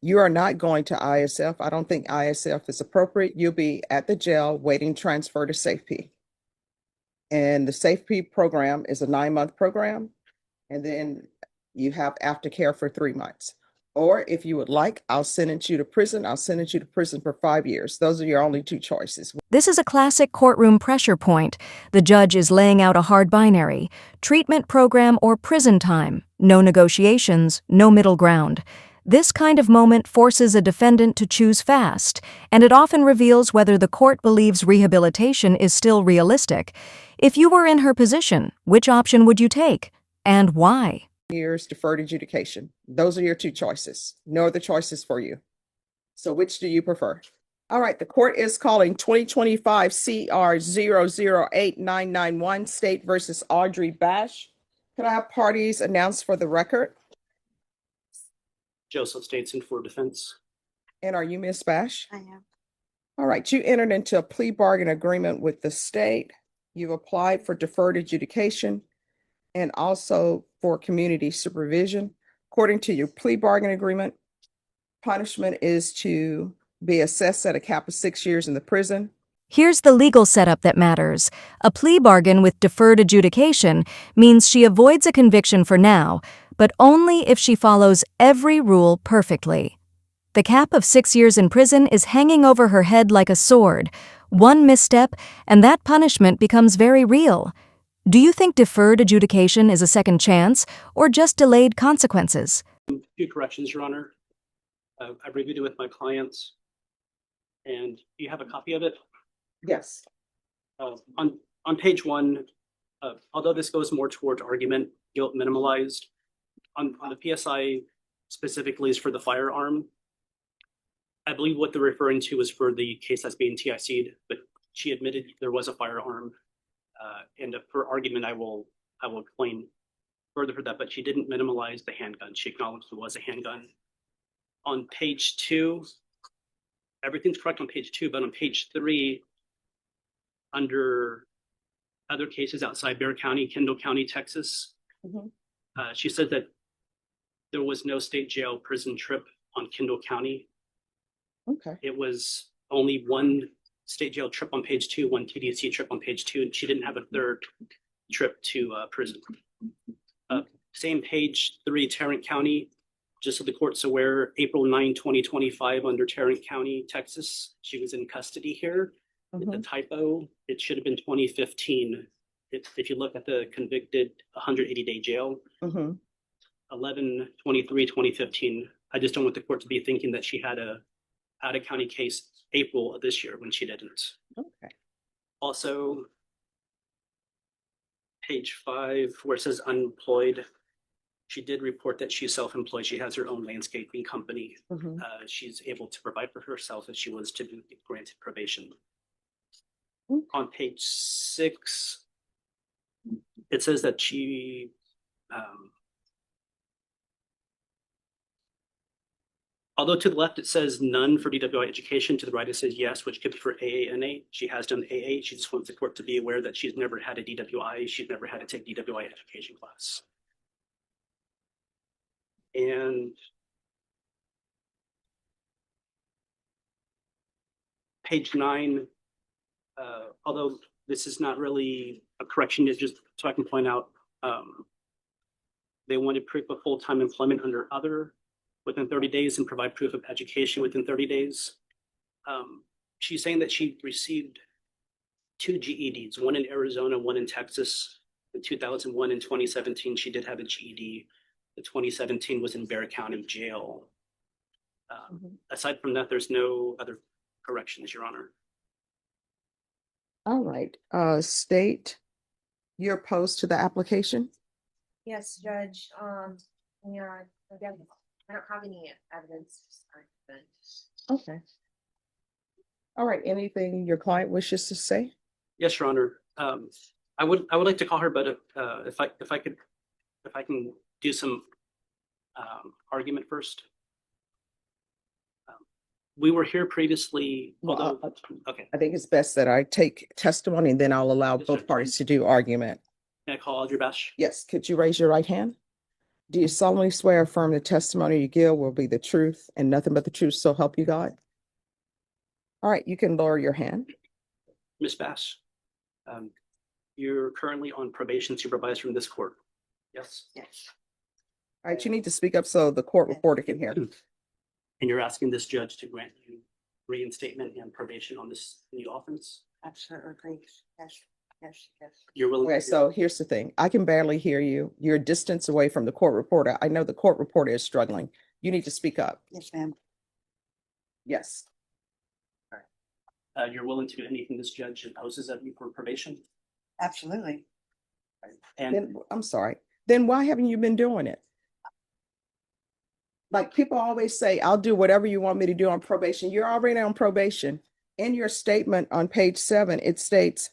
You are not going to ISF. I don't think ISF is appropriate. You'll be at the jail waiting transfer to SafeP. And the SafeP program is a 9-month program. And then you have aftercare for 3 months. Or if you would like, I'll sentence you to prison. I'll sentence you to prison for 5 years. Those are your only two choices. This is a classic courtroom pressure point. The judge is laying out a hard binary: treatment program or prison time. No negotiations, no middle ground. This kind of moment forces a defendant to choose fast, and it often reveals whether the court believes rehabilitation is still realistic. If you were in her position, which option would you take, and why? Years deferred adjudication. Those are your two choices. No other choices for you. So which do you prefer? All right, the court is calling 2025 CR 008991 State versus Audrey Bash. Could I have parties announced for the record? Joseph Stateson for defense. And are you Miss Bash? I am. All right, you entered into a plea bargain agreement with the state. You've applied for deferred adjudication and also for community supervision. According to your plea bargain agreement, punishment is to be assessed at a cap of 6 years in the prison. Here's the legal setup that matters. A plea bargain with deferred adjudication means she avoids a conviction for now, but only if she follows every rule perfectly. The cap of 6 years in prison is hanging over her head like a sword. One misstep, and that punishment becomes very real. Do you think deferred adjudication is a second chance, or just delayed consequences? A few corrections, Your Honor. I reviewed it with my clients, and you have a copy of it. Yes. On page 1, although this goes more towards argument, guilt minimalized, on the PSI specifically is for the firearm. I believe what they're referring to is for the case that's being TIC'd, but she admitted there was a firearm. And for argument, I will explain further for that, but she didn't minimalize the handgun. She acknowledged there was a handgun. On page 2, everything's correct on page 2, but on page 3, under other cases outside Bexar County, Kendall County, Texas, she said that there was no state jail prison trip on Kendall County. Okay. It was only one state jail trip on page 2, one TDC trip on page 2, and she didn't have a third trip to prison. Same page 3, Tarrant County, just so the court's aware, April 9, 2025, under Tarrant County, Texas. She was in custody here. With the typo, it should have been 2015. If you look at the convicted 180-day jail, 11/23/2015. I just don't want the court to be thinking that she had a out-of-county case April of this year when she didn't. Okay. Also, page 5, where it says unemployed, she did report that she's self-employed. She has her own landscaping company. She's able to provide for herself if she was to be granted probation. On page 6, it says that she although to the left it says none for DWI education, to the right it says yes, which could be for AANA. She has done AA. She just wants the court to be aware that she's never had a DWI. She's never had to take DWI education class. And page 9, although this is not really a correction, it's just so I can point out, they wanted proof of full-time employment under other within 30 days and provide proof of education within 30 days. She's saying that she received 2 GEDs, one in Arizona, one in Texas. In 2001 and 2017, she did have a GED. The 2017 was in Bexar County Jail. Aside from that, there's no other corrections, Your Honor. All right. State, you're opposed to the application? Yes, Judge. Yeah, again, I don't have any evidence. Okay. All right. Anything your client wishes to say? Yes, Your Honor. I would like to call her, but if I can do some argument first. We were here previously. Well, Okay. I think it's best that I take testimony and then I'll allow both parties to do argument. Can I call Audrey Bash? Yes. Could you raise your right hand? Do you solemnly swear or affirm the testimony you give will be the truth and nothing but the truth, so help you God? All right, you can lower your hand. Ms. Bass, you're currently on probation supervised from this court. Yes? Yes. All right, you need to speak up so the court reporter can hear. And you're asking this judge to grant you reinstatement and probation on this new offense? Absolutely. Yes, yes, yes. You're willing? Okay, so here's the thing. I can barely hear you. You're a distance away from the court reporter. I know the court reporter is struggling. You need to speak up. Yes, ma'am. Yes. You're willing to do anything this judge imposes of you for probation? Absolutely. And Then, I'm sorry. Then why haven't you been doing it? Like people always say, I'll do whatever you want me to do on probation. You're already on probation. In your statement on page 7, it states,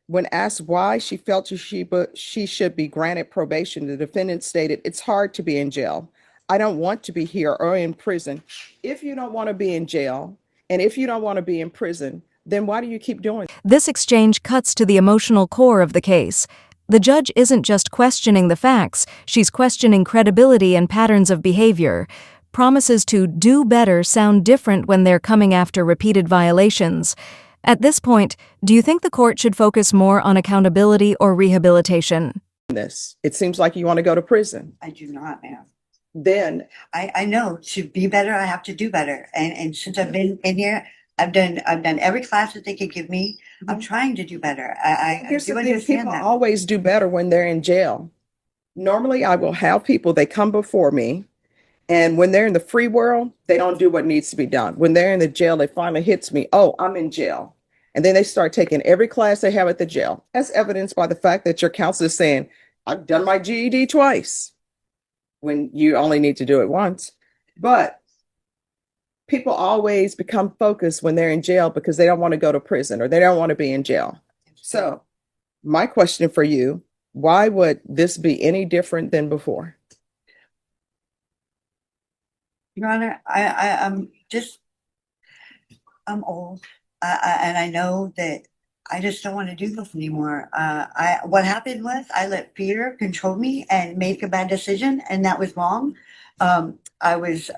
when asked why she felt she should be granted probation, the defendant stated, it's hard to be in jail. I don't want to be here or in prison. If you don't want to be in jail and if you don't want to be in prison, then why do you keep doing it? This exchange cuts to the emotional core of the case. The judge isn't just questioning the facts, she's questioning credibility and patterns of behavior. Promises to do better sound different when they're coming after repeated violations. At this point, do you think the court should focus more on accountability or rehabilitation? This? It seems like you want to go to prison. I do not, ma'am. Then I know to be better, I have to do better. And since I've been in here, I've done every class that they could give me. I'm trying to do better. I here's do the thing, understand people that. always do better when they're in jail. Normally, I will have people, they come before me, and when they're in the free world, they don't do what needs to be done. When they're in the jail, it finally hits me, oh, I'm in jail. And then they start taking every class they have at the jail, as evidenced by the fact that your counselor is saying, I've done my GED twice, when you only need to do it once. But people always become focused when they're in jail because they don't want to go to prison or they don't want to be in jail. So my question for you, why would this be any different than before? Your Honor, I'm old. And I know that I just don't want to do this anymore. What happened was I let fear control me and make a bad decision, and that was wrong. I was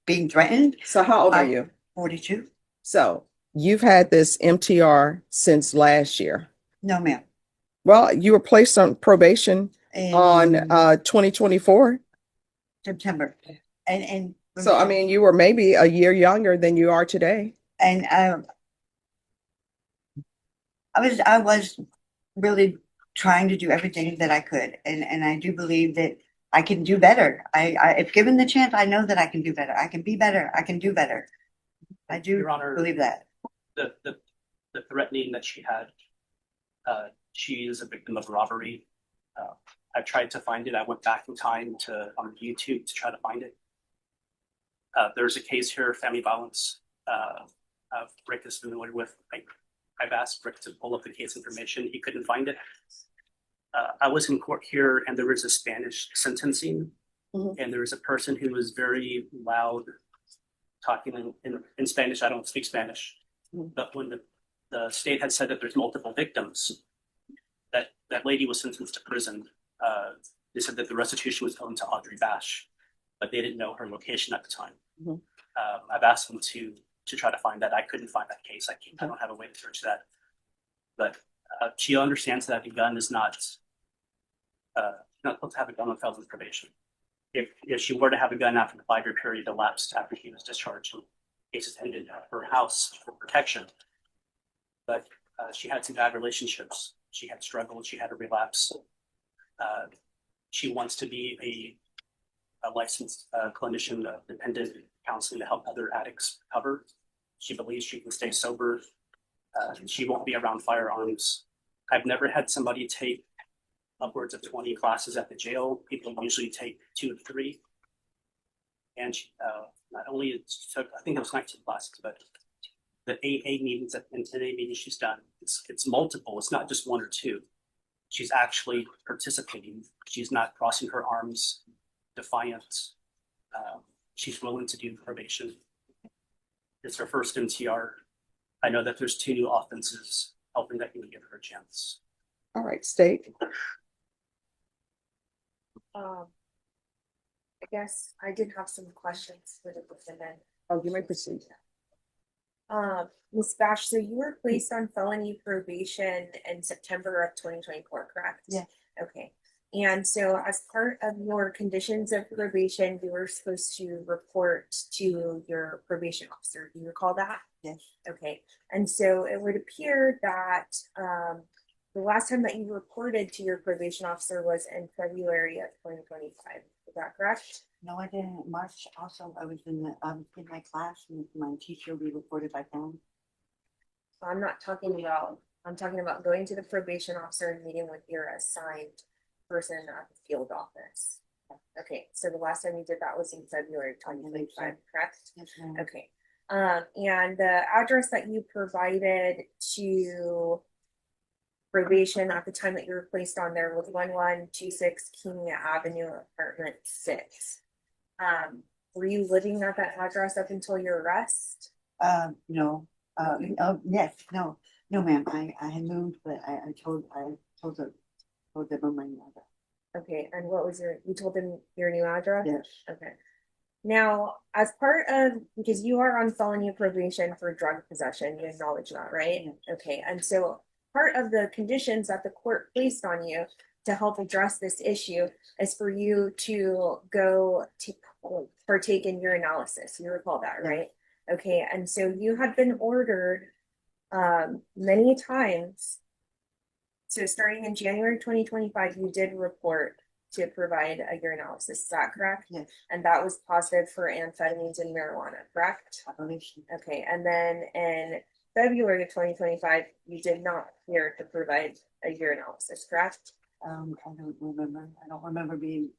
being threatened. So how old are you? 42. So you've had this MTR since last year. No, ma'am. Well, you were placed on probation on In 2024. September. And So I mean, you were maybe a year younger than you are today. and I was really trying to do everything that I could, and I do believe that I can do better. If given the chance, I know that I can do better. I can be better. I can do better. I do Your Honor, believe that. the threatening that she had, she is a victim of robbery. I tried to find it. I went back in time on YouTube to try to find it. There's a case here, family violence. Rick is familiar with. I've asked Rick to pull up the case information. He couldn't find it. I was in court here, and there was a Spanish sentencing, and there was a person who was very loud, talking in Spanish. I don't speak Spanish, but when the state had said that there's multiple victims, that lady was sentenced to prison. They said that the restitution was owed to Audrey Bash, but they didn't know her location at the time. I've asked them to try to find that. I couldn't find that case. I don't have a way to search that. But she understands that the gun is not supposed to have a gun on felon's probation. If she were to have a gun after the 5-year period elapsed after he was discharged, cases ended at her house for protection. But she had some bad relationships. She had struggled. She had a relapse. She wants to be a licensed clinician, dependent counseling to help other addicts recover. She believes she can stay sober. She won't be around firearms. I've never had somebody take upwards of 20 classes at the jail. People usually take 2 to 3. And she, not only took, I think it was 19 classes, but the AA meetings and NA meetings she's done, it's multiple. It's not just 1 or 2. She's actually participating. She's not crossing her arms, defiant. She's willing to do probation. It's her first MTR. I know that there's 2 new offenses, hoping that you would give her a chance. All right, state. I guess I did have some questions for the defendant. Oh, you may proceed. Ms. Bash, so you were placed on felony probation in September of 2024, correct? Yeah. Okay. And so as part of your conditions of probation, you were supposed to report to your probation officer. Do you recall that? Yes. Okay. And so it would appear that the last time that you reported to your probation officer was in February of 2025. Is that correct? No, I didn't. March also, I was in my class with my teacher, we reported by phone. I'm not talking about, I'm talking about going to the probation officer and meeting with your assigned person at the field office. Okay, so the last time you did that was in February 2025, correct? Yes, ma'am. Okay. And the address that you provided to probation at the time that you were placed on there was 1126 King Avenue, apartment 6. Were you living at that address up until your arrest? No, oh, yes, no, ma'am, I had moved, but I told them on my mother. Okay, and what was you told them your new address? Yes. Okay. Now, as part of, because you are on felony probation for drug possession, you acknowledge that, right? Yeah. Okay, and so part of the conditions that the court placed on you to help address this issue is for you to go to partake in urinalysis. You recall that, right? Okay, and so you had been ordered many times. So starting in January 2025, you did report to provide a urinalysis. Is that correct? Yes. And that was positive for amphetamines and marijuana, correct? I believe so. Okay, and then in February of 2025, you did not appear to provide a urinalysis, correct? I don't remember. I don't remember being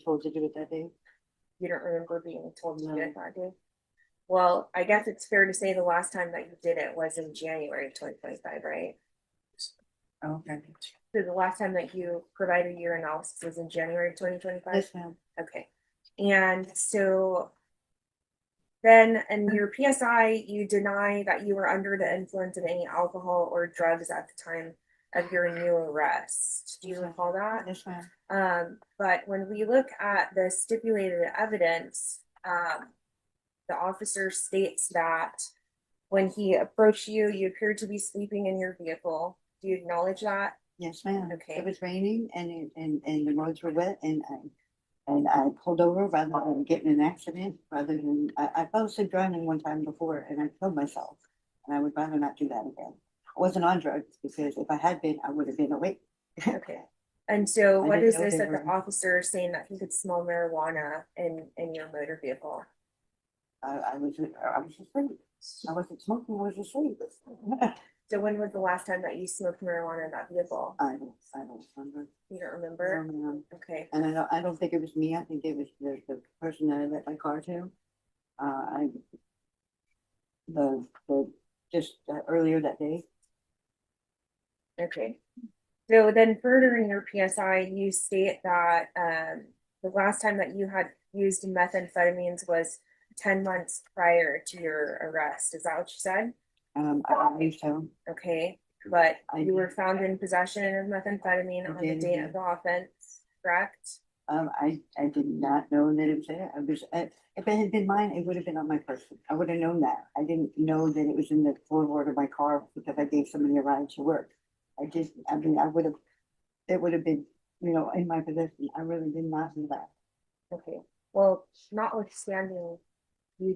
told to do it that day. You don't remember being told to do No. it that day? Well, I guess it's fair to say the last time that you did it was in January of 2025, right? Okay. So the last time that you provided urinalysis was in January of 2025? Yes, ma'am. Okay. And so then in your PSI, you deny that you were under the influence of any alcohol or drugs at the time of your new arrest. Do you recall that? Yes, ma'am. But when we look at the stipulated evidence, the officer states that when he approached you, you appeared to be sleeping in your vehicle. Do you acknowledge that? Yes, ma'am. Okay. It was raining and the roads were wet and I pulled over rather than getting in an accident, rather than, I fell asleep driving one time before and I killed myself. And I would rather not do that again. I wasn't on drugs because if I had been, I would have been awake. Okay. And so I what didn't is know this they that the were- officer is saying that he could smell marijuana in your motor vehicle? I was asleep. I wasn't smoking, I was asleep. So when was the last time that you smoked marijuana in that vehicle? I don't remember. You don't remember? No, ma'am. Okay. And I don't think it was me. I think it was the person that I let my car to. Just earlier that day. Okay. So then further in your PSI, you state that the last time that you had used methamphetamines was 10 months prior to your arrest. Is that what you said? I believe so. Okay. But I you were did. found in possession of methamphetamine I on the did, date yeah. of the offense, correct? I did not know that it was there. If it had been mine, it would have been on my person. I would have known that. I didn't know that it was in the floorboard of my car because I gave somebody a ride to work. It would have been, in my possession. I really did not know that. Okay. Well, notwithstanding you